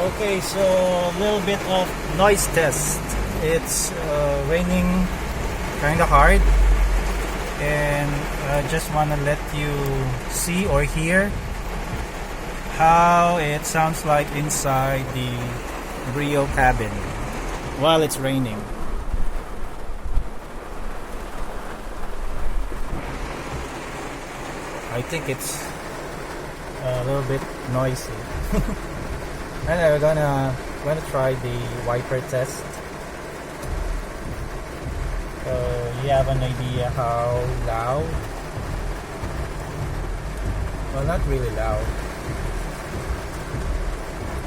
Okay, so a little bit of noise test. It's raining kind of hard, and I just want to let you see or hear how it sounds like inside the Brio cabin while it's raining. I think it's a little bit noisy. And we're gonna try the wiper test. You have an idea how loud? Well, not really loud.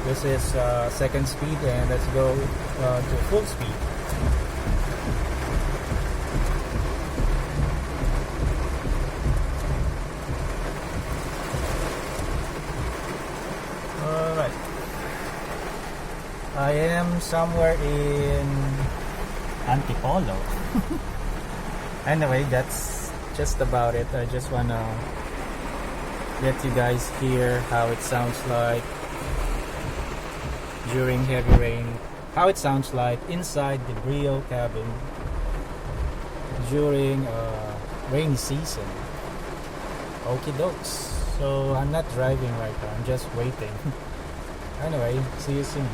This is second speed, and let's go to full speed. Alright. I am somewhere in Antipolo. Anyway, that's just about it. I just wanna let you guys hear how it sounds like during heavy rain, how it sounds like inside the Brio cabin during rainy season. Okie dokes. So I'm not driving right now, I'm just waiting. Anyway, see you soon.